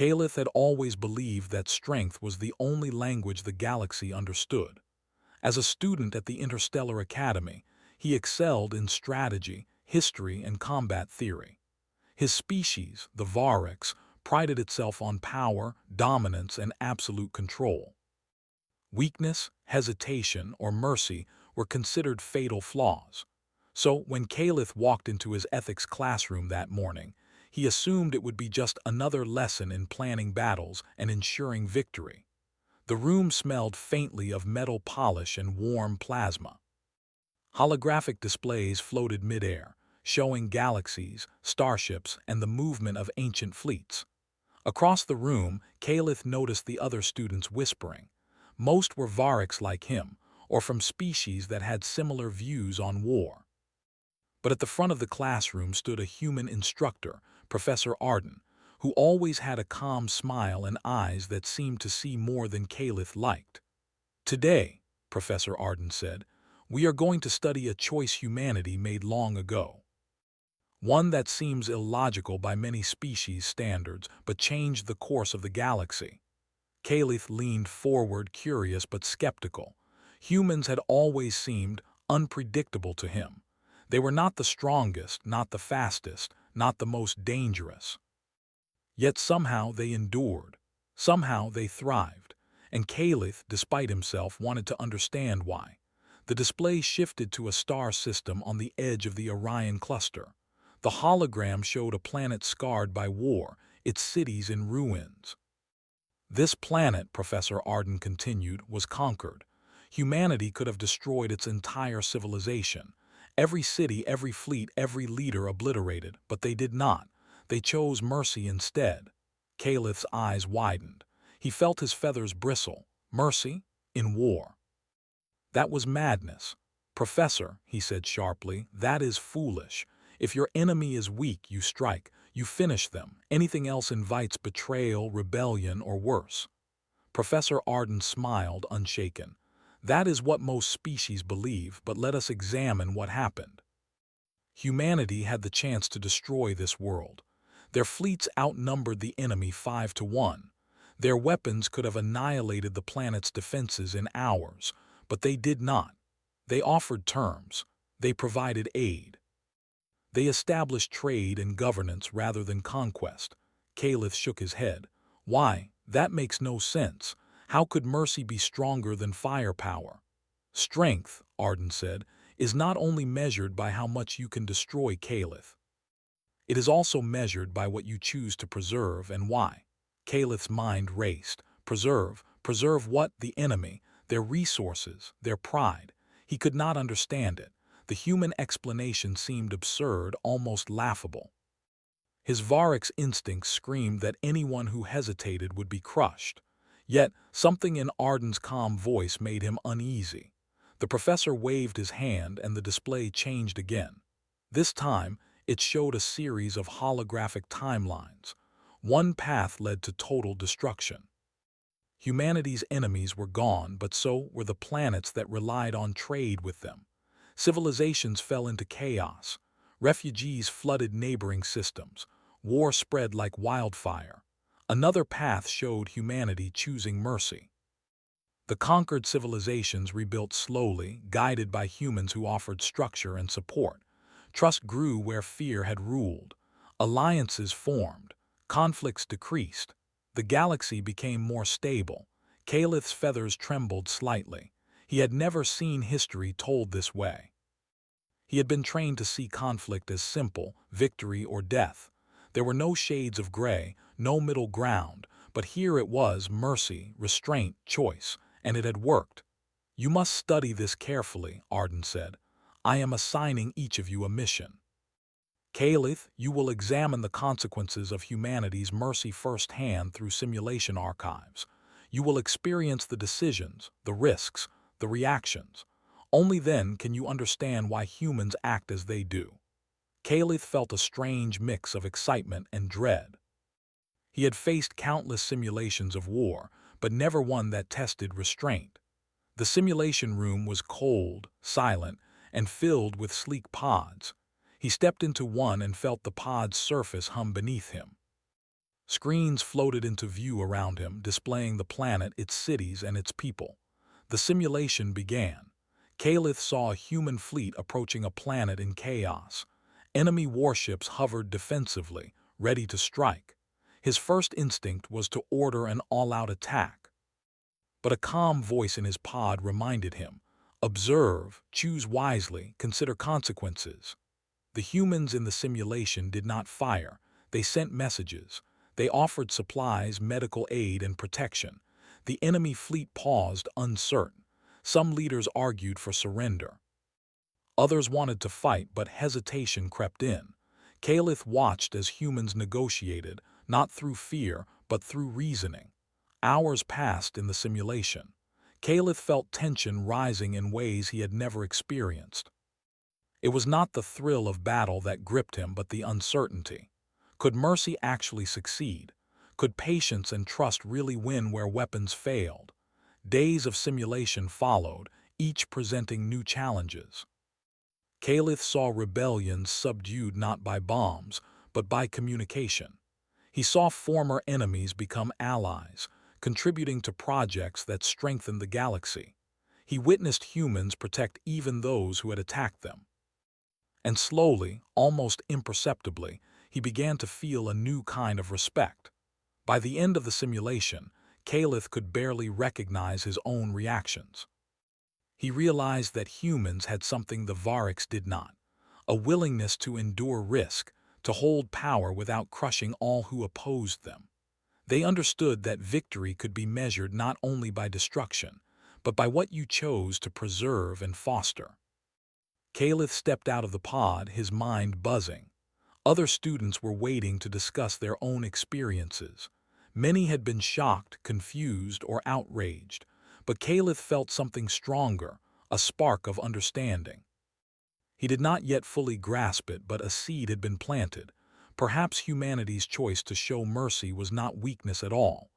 Caliph had always believed that strength was the only language the galaxy understood. As a student at the Interstellar Academy, he excelled in strategy, history, and combat theory. His species, the Orcs, prided itself on power, dominance, and absolute control. Weakness, hesitation, or mercy were considered fatal flaws. So, when Caliph walked into his ethics classroom that morning, he assumed it would be just another lesson in planning battles and ensuring victory. The room smelled faintly of metal polish and warm plasma. Holographic displays floated midair, showing galaxies, starships, and the movement of ancient fleets. Across the room, Caliph noticed the other students whispering. Most were Variks like him, or from species that had similar views on war. But at the front of the classroom stood a human instructor, Professor Arden, who always had a calm smile and eyes that seemed to see more than Caliph liked. "Today," Professor Arden said, "we are going to study a choice humanity made long ago. One that seems illogical by many species standards, but changed the course of the galaxy." Caliph leaned forward, curious but skeptical. Humans had always seemed unpredictable to him. They were not the strongest, not the fastest, not the most dangerous. Yet somehow they endured. Somehow they thrived. And Caliph, despite himself, wanted to understand why. The display shifted to a star system on the edge of the Orion cluster. The hologram showed a planet scarred by war, its cities in ruins. This planet, Professor Arden continued, was conquered. Humanity could have destroyed its entire civilization. Every city, every fleet, every leader obliterated, but they did not. They chose mercy instead. Caliph's eyes widened. He felt his feathers bristle. Mercy? In war? That was madness. "Professor," he said sharply, "that is foolish. If your enemy is weak, you strike. You finish them. Anything else invites betrayal, rebellion, or worse." Professor Arden smiled, unshaken. "That is what most species believe, but let us examine what happened. Humanity had the chance to destroy this world. Their fleets outnumbered the enemy 5-1. Their weapons could have annihilated the planet's defenses in hours, but they did not. They offered terms. They provided aid. They established trade and governance rather than conquest." Caliph shook his head. "Why, that makes no sense. How could mercy be stronger than firepower?" "Strength," Arden said, "is not only measured by how much you can destroy, Caliph. It is also measured by what you choose to preserve and why." Caliph's mind raced. Preserve? Preserve what? The enemy, their resources, their pride. He could not understand it. The human explanation seemed absurd, almost laughable. His Variks instincts screamed that anyone who hesitated would be crushed. Yet something in Arden's calm voice made him uneasy. The professor waved his hand and the display changed again. This time, it showed a series of holographic timelines. One path led to total destruction. Humanity's enemies were gone, but so were the planets that relied on trade with them. Civilizations fell into chaos. Refugees flooded neighboring systems. War spread like wildfire. Another path showed humanity choosing mercy. The conquered civilizations rebuilt slowly, guided by humans who offered structure and support. Trust grew where fear had ruled. Alliances formed. Conflicts decreased. The galaxy became more stable. Caliph's feathers trembled slightly. He had never seen history told this way. He had been trained to see conflict as simple, victory or death. There were no shades of gray, no middle ground, but here it was: mercy, restraint, choice, and it had worked. "You must study this carefully," Arden said. "I am assigning each of you a mission. Caliph, you will examine the consequences of humanity's mercy firsthand through simulation archives. You will experience the decisions, the risks, the reactions. Only then can you understand why humans act as they do." Caliph felt a strange mix of excitement and dread. He had faced countless simulations of war, but never one that tested restraint. The simulation room was cold, silent, and filled with sleek pods. He stepped into one and felt the pod's surface hum beneath him. Screens floated into view around him, displaying the planet, its cities, and its people. The simulation began. Caliph saw a human fleet approaching a planet in chaos. Enemy warships hovered defensively, ready to strike. His first instinct was to order an all-out attack. But a calm voice in his pod reminded him, "Observe, choose wisely, consider consequences." The humans in the simulation did not fire. They sent messages. They offered supplies, medical aid, and protection. The enemy fleet paused, uncertain. Some leaders argued for surrender. Others wanted to fight, but hesitation crept in. Caliph watched as humans negotiated, not through fear, but through reasoning. Hours passed in the simulation. Caliph felt tension rising in ways he had never experienced. It was not the thrill of battle that gripped him, but the uncertainty. Could mercy actually succeed? Could patience and trust really win where weapons failed? Days of simulation followed, each presenting new challenges. Caliph saw rebellions subdued not by bombs, but by communication. He saw former enemies become allies, contributing to projects that strengthened the galaxy. He witnessed humans protect even those who had attacked them. And slowly, almost imperceptibly, he began to feel a new kind of respect. By the end of the simulation, Caliph could barely recognize his own reactions. He realized that humans had something the Orcs did not, a willingness to endure risk, to hold power without crushing all who opposed them. They understood that victory could be measured not only by destruction, but by what you chose to preserve and foster. Caliph stepped out of the pod, his mind buzzing. Other students were waiting to discuss their own experiences. Many had been shocked, confused, or outraged, but Caliph felt something stronger, a spark of understanding. He did not yet fully grasp it, but a seed had been planted. Perhaps humanity's choice to show mercy was not weakness at all.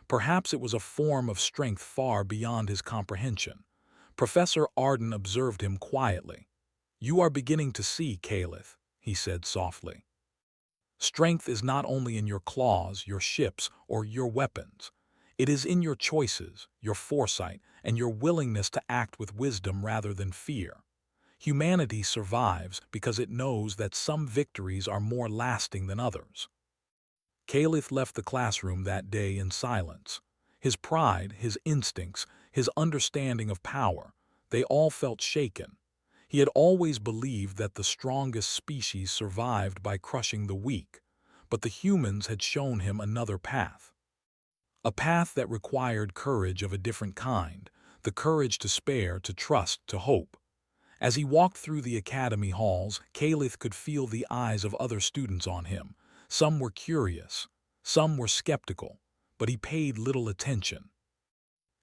Perhaps it was a form of strength far beyond his comprehension. Professor Arden observed him quietly. "You are beginning to see, Caliph," he said softly. "Strength is not only in your claws, your ships, or your weapons. It is in your choices, your foresight, and your willingness to act with wisdom rather than fear. Humanity survives because it knows that some victories are more lasting than others." Caliph left the classroom that day in silence. His pride, his instincts, his understanding of power, they all felt shaken. He had always believed that the strongest species survived by crushing the weak, but the humans had shown him another path. A path that required courage of a different kind, the courage to spare, to trust, to hope. As he walked through the academy halls, Caliph could feel the eyes of other students on him. Some were curious, some were skeptical, but he paid little attention.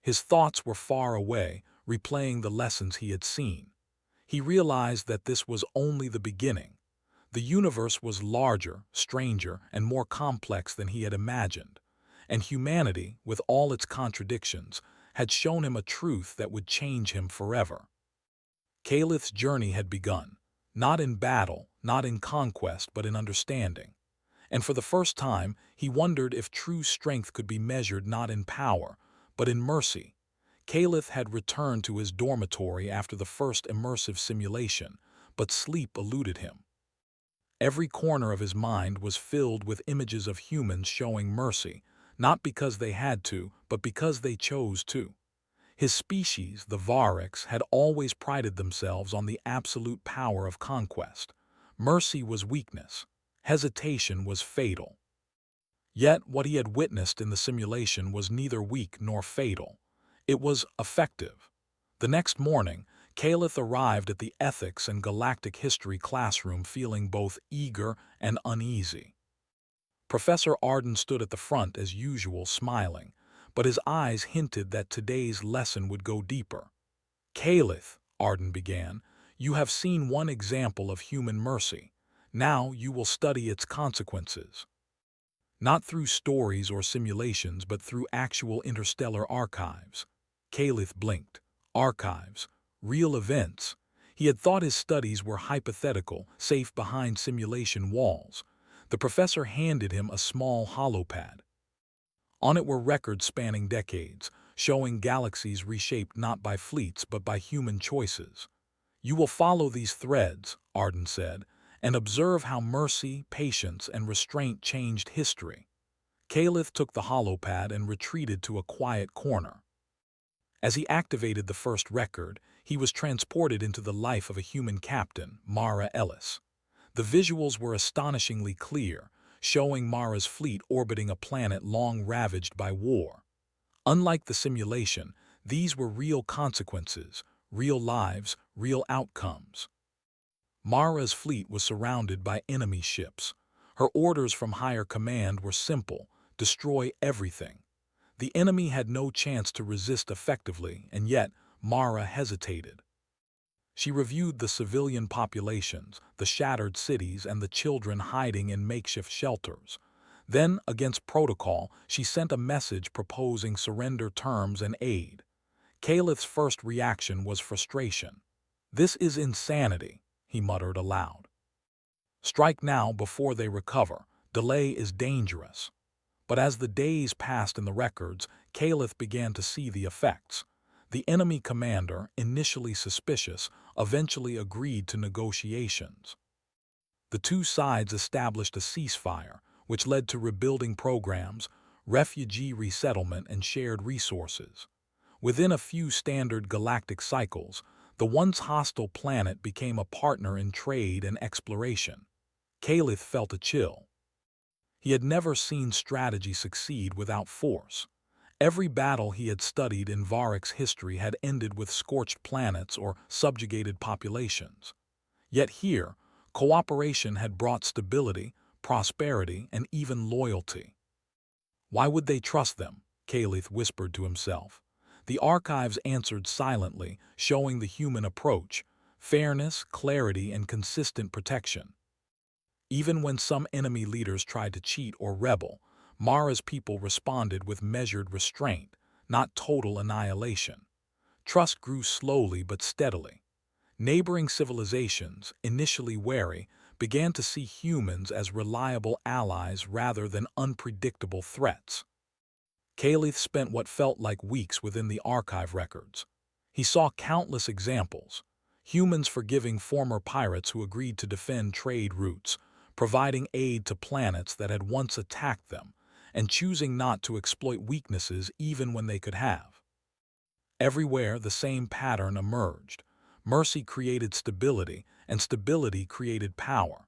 His thoughts were far away, replaying the lessons he had seen. He realized that this was only the beginning. The universe was larger, stranger, and more complex than he had imagined. And humanity, with all its contradictions, had shown him a truth that would change him forever. Caliph's journey had begun, not in battle, not in conquest, but in understanding. And for the first time, he wondered if true strength could be measured not in power, but in mercy. Caliph had returned to his dormitory after the first immersive simulation, but sleep eluded him. Every corner of his mind was filled with images of humans showing mercy, not because they had to, but because they chose to. His species, the Orcs, had always prided themselves on the absolute power of conquest. Mercy was weakness. Hesitation was fatal. Yet what he had witnessed in the simulation was neither weak nor fatal. It was effective. The next morning, Caliph arrived at the Ethics and Galactic History classroom feeling both eager and uneasy. Professor Arden stood at the front as usual, smiling, but his eyes hinted that today's lesson would go deeper. "Caliph," Arden began, "you have seen one example of human mercy. Now you will study its consequences. Not through stories or simulations, but through actual interstellar archives." Caliph blinked. Archives. Real events. He had thought his studies were hypothetical, safe behind simulation walls. The professor handed him a small holopad. On it were records spanning decades, showing galaxies reshaped not by fleets but by human choices. "You will follow these threads," Arden said, "and observe how mercy, patience, and restraint changed history." Caliph took the holopad and retreated to a quiet corner. As he activated the first record, he was transported into the life of a human captain, Mara Ellis. The visuals were astonishingly clear, showing Mara's fleet orbiting a planet long ravaged by war. Unlike the simulation, these were real consequences, real lives, real outcomes. Mara's fleet was surrounded by enemy ships. Her orders from higher command were simple: destroy everything. The enemy had no chance to resist effectively, and yet Mara hesitated. She reviewed the civilian populations, the shattered cities, and the children hiding in makeshift shelters. Then, against protocol, she sent a message proposing surrender terms and aid. Caliph's first reaction was frustration. "This is insanity," he muttered aloud. "Strike now before they recover. Delay is dangerous." But as the days passed in the records, Caliph began to see the effects. The enemy commander, initially suspicious, eventually agreed to negotiations. The two sides established a ceasefire, which led to rebuilding programs, refugee resettlement, and shared resources. Within a few standard galactic cycles, the once hostile planet became a partner in trade and exploration. Caliph felt a chill. He had never seen strategy succeed without force. Every battle he had studied in Varroc's history had ended with scorched planets or subjugated populations. Yet here, cooperation had brought stability, prosperity, and even loyalty. Why would they trust them? Caliph whispered to himself. The archives answered silently, showing the human approach: fairness, clarity, and consistent protection. Even when some enemy leaders tried to cheat or rebel, Mara's people responded with measured restraint, not total annihilation. Trust grew slowly but steadily. Neighboring civilizations, initially wary, began to see humans as reliable allies rather than unpredictable threats. Caliph spent what felt like weeks within the archive records. He saw countless examples: humans forgiving former pirates who agreed to defend trade routes, providing aid to planets that had once attacked them, and choosing not to exploit weaknesses even when they could have. Everywhere the same pattern emerged. Mercy created stability, and stability created power.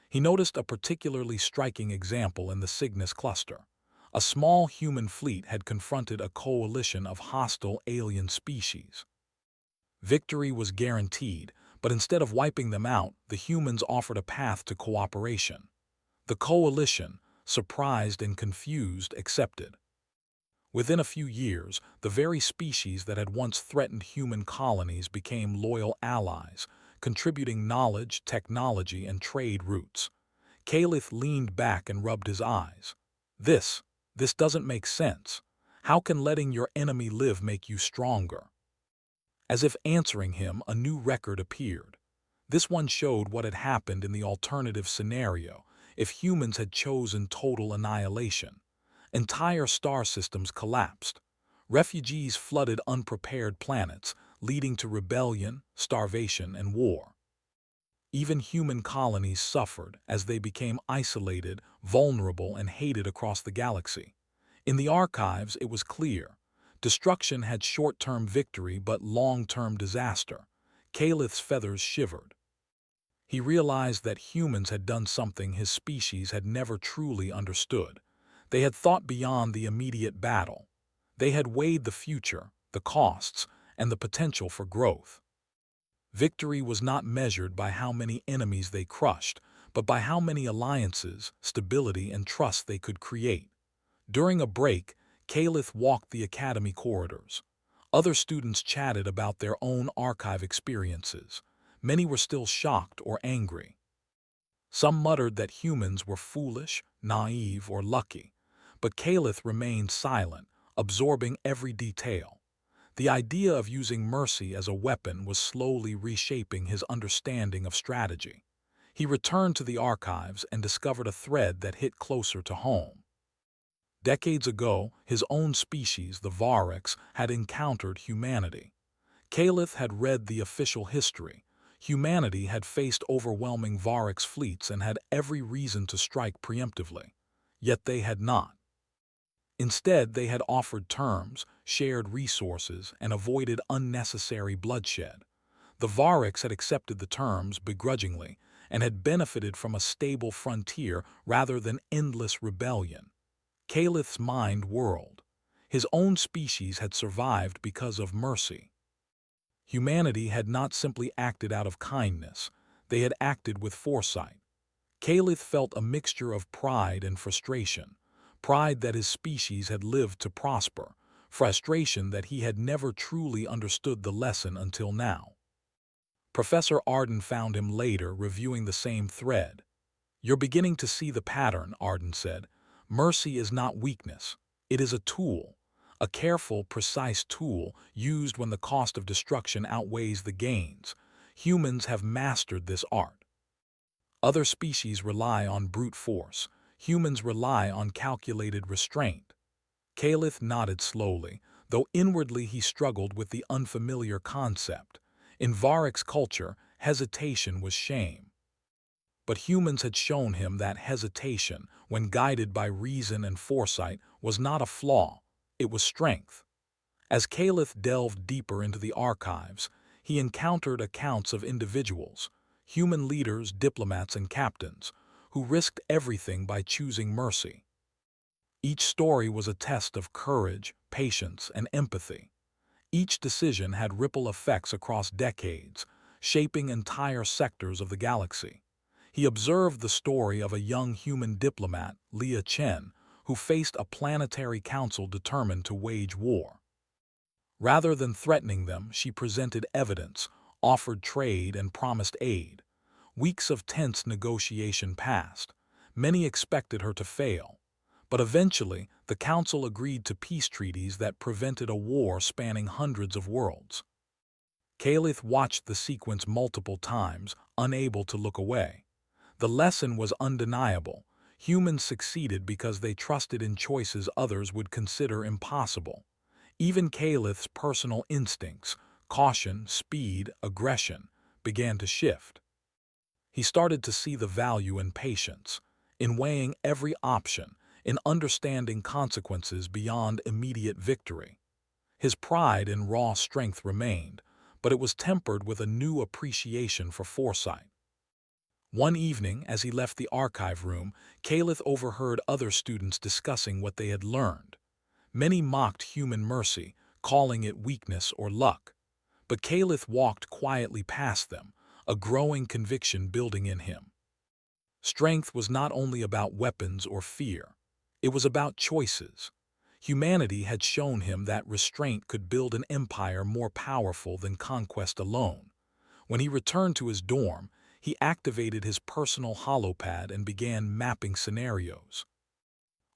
He noticed a particularly striking example in the Cygnus cluster. A small human fleet had confronted a coalition of hostile alien species. Victory was guaranteed, but instead of wiping them out, the humans offered a path to cooperation. The coalition, surprised and confused, accepted. Within a few years, the very species that had once threatened human colonies became loyal allies, contributing knowledge, technology, and trade routes. Caliph leaned back and rubbed his eyes. This doesn't make sense. How can letting your enemy live make you stronger?" As if answering him, a new record appeared. This one showed what had happened in the alternative scenario if humans had chosen total annihilation. Entire star systems collapsed. Refugees flooded unprepared planets, leading to rebellion, starvation, and war. Even human colonies suffered as they became isolated, vulnerable, and hated across the galaxy. In the archives, it was clear: destruction had short-term victory but long-term disaster. Caliph's feathers shivered. He realized that humans had done something his species had never truly understood. They had thought beyond the immediate battle. They had weighed the future, the costs, and the potential for growth. Victory was not measured by how many enemies they crushed, but by how many alliances, stability, and trust they could create. During a break, Caliph walked the academy corridors. Other students chatted about their own archive experiences. Many were still shocked or angry. Some muttered that humans were foolish, naive, or lucky. But Caliph remained silent, absorbing every detail. The idea of using mercy as a weapon was slowly reshaping his understanding of strategy. He returned to the archives and discovered a thread that hit closer to home. Decades ago, his own species, the Orcs, had encountered humanity. Caliph had read the official history. Humanity had faced overwhelming Orcs fleets and had every reason to strike preemptively. Yet they had not. Instead, they had offered terms, shared resources, and avoided unnecessary bloodshed. The Orcs had accepted the terms begrudgingly and had benefited from a stable frontier rather than endless rebellion. Caliph's mind whirled. His own species had survived because of mercy. Humanity had not simply acted out of kindness, they had acted with foresight. Caliph felt a mixture of pride and frustration. Pride that his species had lived to prosper, frustration that he had never truly understood the lesson until now. Professor Arden found him later reviewing the same thread. "You're beginning to see the pattern," Arden said. "Mercy is not weakness. It is a tool. A careful, precise tool used when the cost of destruction outweighs the gains. Humans have mastered this art. Other species rely on brute force. Humans rely on calculated restraint." Caliph nodded slowly, though inwardly he struggled with the unfamiliar concept. In Varroc's culture, hesitation was shame. But humans had shown him that hesitation, when guided by reason and foresight, was not a flaw, it was strength. As Caliph delved deeper into the archives, he encountered accounts of individuals, human leaders, diplomats, and captains, who risked everything by choosing mercy. Each story was a test of courage, patience, and empathy. Each decision had ripple effects across decades, shaping entire sectors of the galaxy. He observed the story of a young human diplomat, Leah Chen, who faced a planetary council determined to wage war. Rather than threatening them, she presented evidence, offered trade, and promised aid. Weeks of tense negotiation passed. Many expected her to fail. But eventually, the council agreed to peace treaties that prevented a war spanning hundreds of worlds. Caliph watched the sequence multiple times, unable to look away. The lesson was undeniable. Humans succeeded because they trusted in choices others would consider impossible. Even Caliph's personal instincts, caution, speed, aggression, began to shift. He started to see the value in patience, in weighing every option, in understanding consequences beyond immediate victory. His pride in raw strength remained, but it was tempered with a new appreciation for foresight. One evening, as he left the archive room, Caliph overheard other students discussing what they had learned. Many mocked human mercy, calling it weakness or luck. But Caliph walked quietly past them, a growing conviction building in him. Strength was not only about weapons or fear. It was about choices. Humanity had shown him that restraint could build an empire more powerful than conquest alone. When he returned to his dorm, he activated his personal holopad and began mapping scenarios.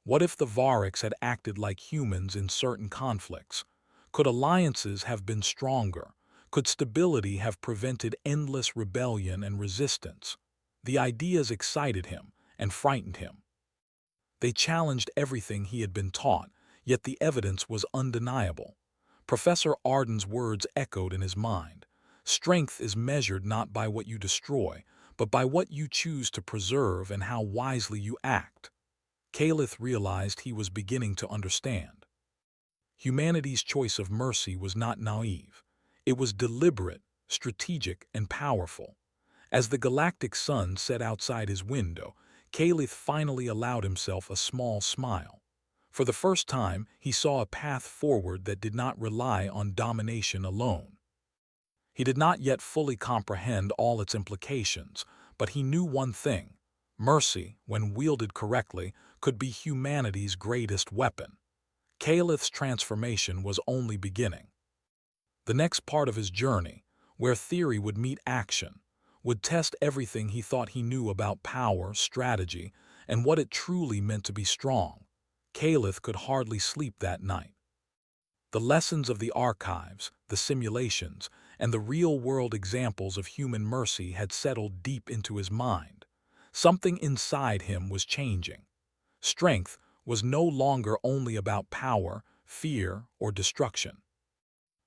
What if the Orcs had acted like humans in certain conflicts? Could alliances have been stronger? Could stability have prevented endless rebellion and resistance? The ideas excited him and frightened him. They challenged everything he had been taught, yet the evidence was undeniable. Professor Arden's words echoed in his mind. Strength is measured not by what you destroy, but by what you choose to preserve and how wisely you act. Caliph realized he was beginning to understand. Humanity's choice of mercy was not naive. It was deliberate, strategic, and powerful. As the galactic sun set outside his window, Caliph finally allowed himself a small smile. For the first time, he saw a path forward that did not rely on domination alone. He did not yet fully comprehend all its implications, but he knew one thing: mercy, when wielded correctly, could be humanity's greatest weapon. Caliph's transformation was only beginning. The next part of his journey, where theory would meet action, would test everything he thought he knew about power, strategy, and what it truly meant to be strong. Caliph could hardly sleep that night. The lessons of the archives, the simulations, and the real-world examples of human mercy had settled deep into his mind. Something inside him was changing. Strength was no longer only about power, fear, or destruction.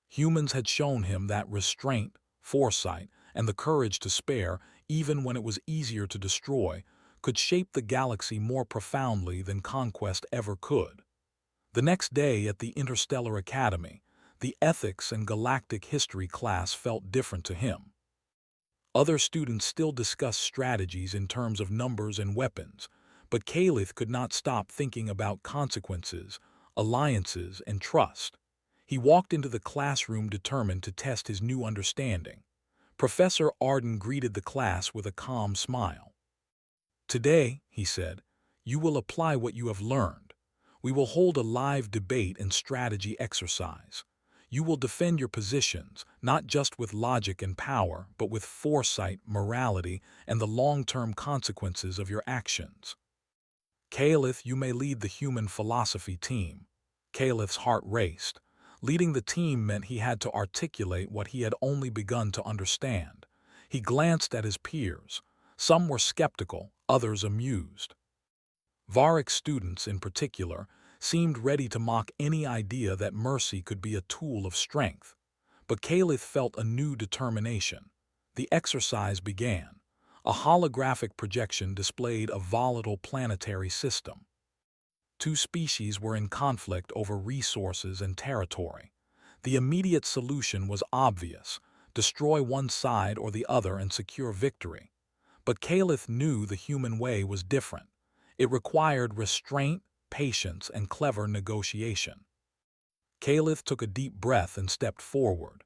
Humans had shown him that restraint, foresight, and the courage to spare, even when it was easier to destroy, could shape the galaxy more profoundly than conquest ever could. The next day at the Interstellar Academy, the ethics and galactic history class felt different to him. Other students still discussed strategies in terms of numbers and weapons, but Caliph could not stop thinking about consequences, alliances, and trust. He walked into the classroom determined to test his new understanding. Professor Arden greeted the class with a calm smile. "Today," he said, "you will apply what you have learned. We will hold a live debate and strategy exercise. You will defend your positions, not just with logic and power, but with foresight, morality, and the long-term consequences of your actions. Caliph, you may lead the human philosophy team." Caliph's heart raced. Leading the team meant he had to articulate what he had only begun to understand. He glanced at his peers. Some were skeptical, others amused. Varric students, in particular, seemed ready to mock any idea that mercy could be a tool of strength. But Caliph felt a new determination. The exercise began. A holographic projection displayed a volatile planetary system. Two species were in conflict over resources and territory. The immediate solution was obvious: destroy one side or the other and secure victory. But Caliph knew the human way was different. It required restraint, patience, and clever negotiation. Caliph took a deep breath and stepped forward.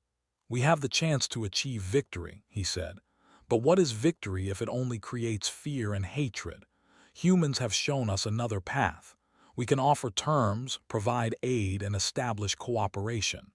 "We have the chance to achieve victory," he said. "But what is victory if it only creates fear and hatred? Humans have shown us another path. We can offer terms, provide aid, and establish cooperation.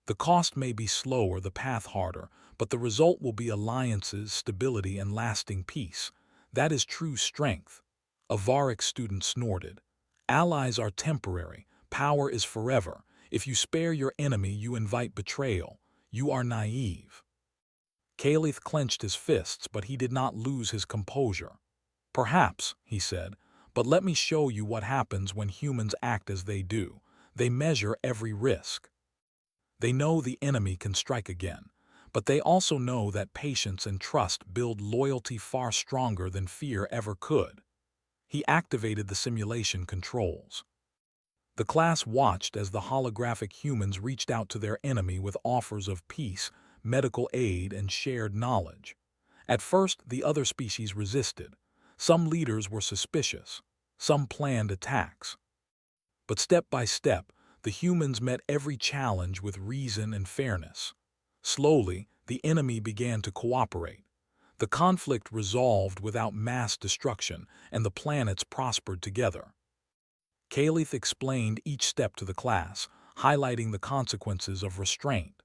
The cost may be slower, the path harder, but the result will be alliances, stability, and lasting peace. That is true strength." A Varric student snorted. "Allies are temporary. Power is forever. If you spare your enemy, you invite betrayal. You are naive." Caliph clenched his fists, but he did not lose his composure. "Perhaps," he said, "but let me show you what happens when humans act as they do. They measure every risk. They know the enemy can strike again, but they also know that patience and trust build loyalty far stronger than fear ever could." He activated the simulation controls. The class watched as the holographic humans reached out to their enemy with offers of peace, medical aid, and shared knowledge. At first, the other species resisted. Some leaders were suspicious. Some planned attacks. But step by step, the humans met every challenge with reason and fairness. Slowly, the enemy began to cooperate. The conflict resolved without mass destruction, and the planets prospered together. Caliph explained each step to the class, highlighting the consequences of restraint.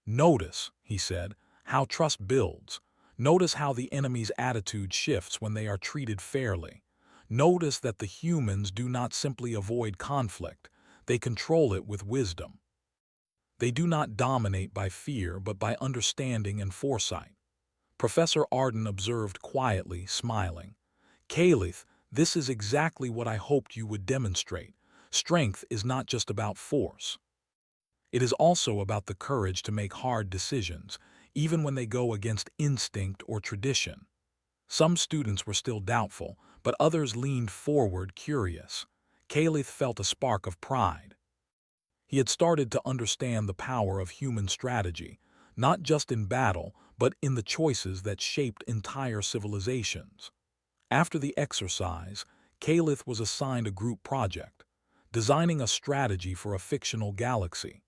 "Notice," he said, "how trust builds. Notice how the enemy's attitude shifts when they are treated fairly. Notice that the humans do not simply avoid conflict, they control it with wisdom. They do not dominate by fear but by understanding and foresight." Professor Arden observed quietly, smiling. "Caliph, this is exactly what I hoped you would demonstrate. Strength is not just about force. It is also about the courage to make hard decisions, even when they go against instinct or tradition." Some students were still doubtful, but others leaned forward, curious. Caliph felt a spark of pride. He had started to understand the power of human strategy, not just in battle, but in the choices that shaped entire civilizations. After the exercise, Caliph was assigned a group project, designing a strategy for a fictional galaxy.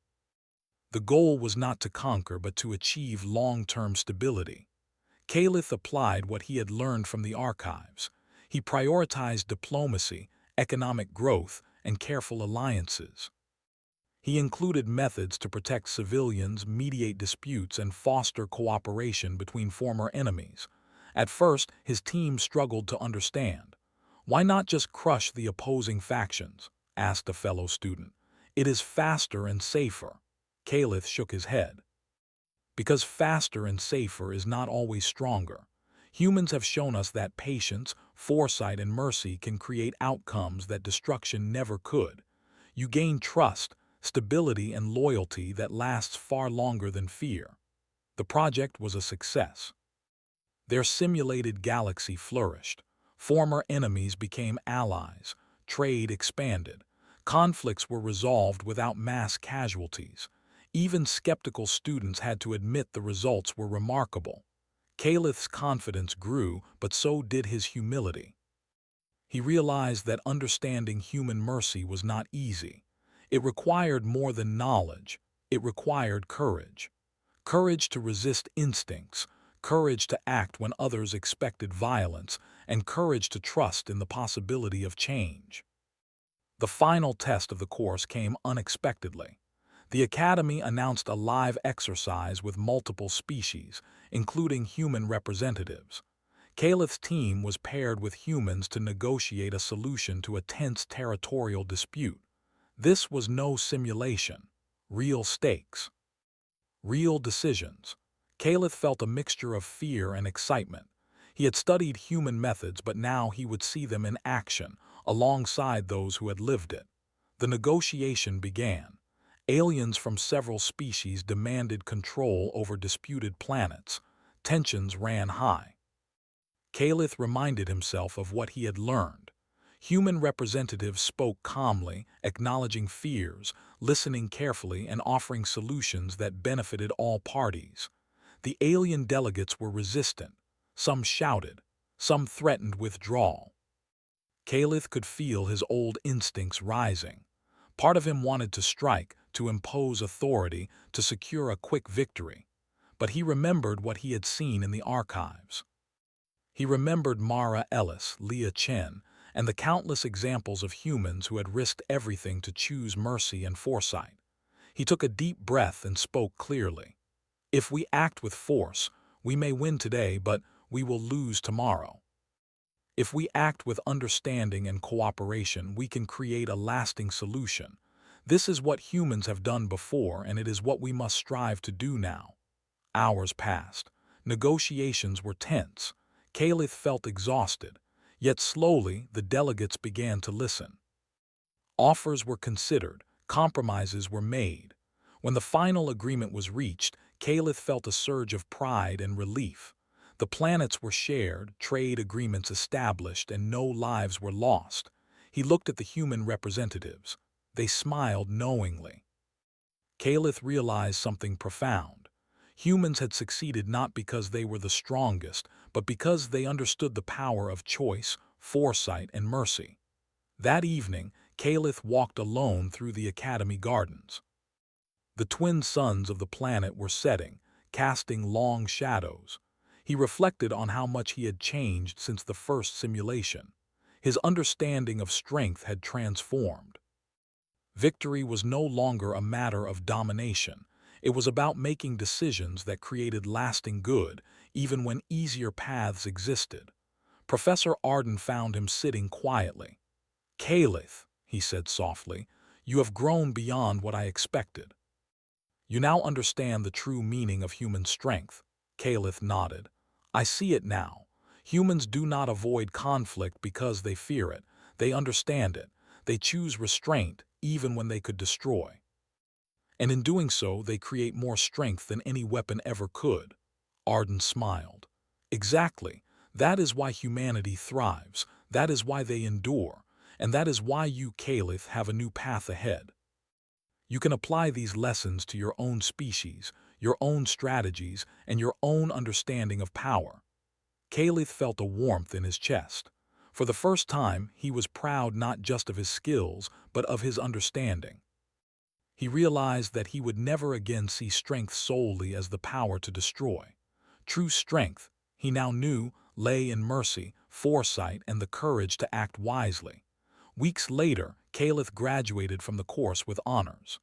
The goal was not to conquer but to achieve long-term stability. Caliph applied what he had learned from the archives. He prioritized diplomacy, economic growth, and careful alliances. He included methods to protect civilians, mediate disputes, and foster cooperation between former enemies. At first, his team struggled to understand. "Why not just crush the opposing factions?" asked a fellow student. It is faster and safer. Caliph shook his head. Because faster and safer is not always stronger. Humans have shown us that patience, foresight, and mercy can create outcomes that destruction never could. You gain trust, stability, and loyalty that lasts far longer than fear. The project was a success. Their simulated galaxy flourished. Former enemies became allies. Trade expanded. Conflicts were resolved without mass casualties. Even skeptical students had to admit the results were remarkable. Caliph's confidence grew, but so did his humility. He realized that understanding human mercy was not easy. It required more than knowledge. It required courage. Courage to resist instincts, courage to act when others expected violence, and courage to trust in the possibility of change. The final test of the course came unexpectedly. The Academy announced a live exercise with multiple species, including human representatives. Caliph's team was paired with humans to negotiate a solution to a tense territorial dispute. This was no simulation. Real stakes. Real decisions. Caliph felt a mixture of fear and excitement. He had studied human methods, but now he would see them in action, alongside those who had lived it. The negotiation began. Aliens from several species demanded control over disputed planets. Tensions ran high. Caliph reminded himself of what he had learned. Human representatives spoke calmly, acknowledging fears, listening carefully, and offering solutions that benefited all parties. The alien delegates were resistant. Some shouted. Some threatened withdrawal. Caliph could feel his old instincts rising. Part of him wanted to strike, to impose authority, to secure a quick victory. But he remembered what he had seen in the archives. He remembered Mara Ellis, Leah Chen, and the countless examples of humans who had risked everything to choose mercy and foresight. He took a deep breath and spoke clearly. If we act with force, we may win today, but we will lose tomorrow. If we act with understanding and cooperation, we can create a lasting solution. This is what humans have done before, and it is what we must strive to do now. Hours passed. Negotiations were tense. Caliph felt exhausted. Yet slowly, the delegates began to listen. Offers were considered. Compromises were made. When the final agreement was reached, Caliph felt a surge of pride and relief. The planets were shared, trade agreements established, and no lives were lost. He looked at the human representatives. They smiled knowingly. Caliph realized something profound. Humans had succeeded not because they were the strongest, but because they understood the power of choice, foresight, and mercy. That evening, Caliph walked alone through the Academy gardens. The twin suns of the planet were setting, casting long shadows. He reflected on how much he had changed since the first simulation. His understanding of strength had transformed. Victory was no longer a matter of domination. It was about making decisions that created lasting good, even when easier paths existed. Professor Arden found him sitting quietly. "Caliph," he said softly, "you have grown beyond what I expected. You now understand the true meaning of human strength." Caliph nodded. "I see it now. Humans do not avoid conflict because they fear it. They understand it. They choose restraint, even when they could destroy. And in doing so, they create more strength than any weapon ever could." Arden smiled. "Exactly. That is why humanity thrives. That is why they endure. And that is why you, Caliph, have a new path ahead. You can apply these lessons to your own species, your own strategies, and your own understanding of power." Caliph felt a warmth in his chest. For the first time, he was proud not just of his skills, but of his understanding. He realized that he would never again see strength solely as the power to destroy. True strength, he now knew, lay in mercy, foresight, and the courage to act wisely. Weeks later, Caliph graduated from the course with honors.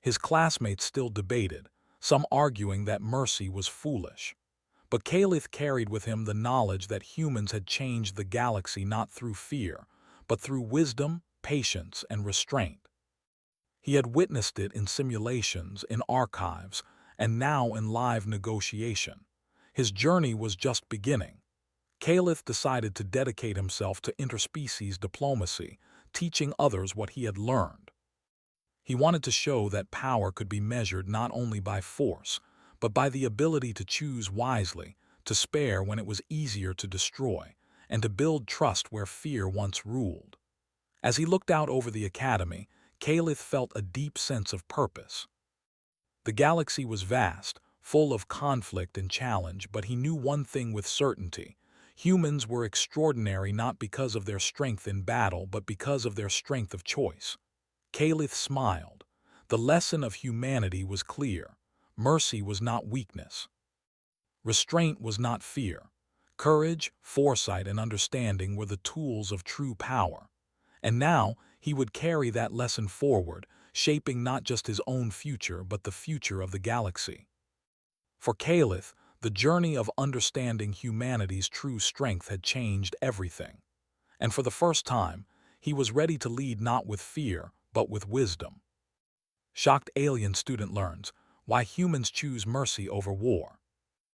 His classmates still debated, some arguing that mercy was foolish. But Caliph carried with him the knowledge that humans had changed the galaxy not through fear, but through wisdom, patience, and restraint. He had witnessed it in simulations, in archives, and now in live negotiation. His journey was just beginning. Caliph decided to dedicate himself to interspecies diplomacy, teaching others what he had learned. He wanted to show that power could be measured not only by force, but by the ability to choose wisely, to spare when it was easier to destroy, and to build trust where fear once ruled. As he looked out over the academy, Caliph felt a deep sense of purpose. The galaxy was vast, full of conflict and challenge, but he knew one thing with certainty. Humans were extraordinary not because of their strength in battle, but because of their strength of choice. Caliph smiled. The lesson of humanity was clear. Mercy was not weakness. Restraint was not fear. Courage, foresight, and understanding were the tools of true power. And now he would carry that lesson forward, shaping not just his own future but the future of the galaxy. For Caliph, the journey of understanding humanity's true strength had changed everything. And for the first time, he was ready to lead not with fear, but with wisdom. Shocked alien student learns why humans choose mercy over war.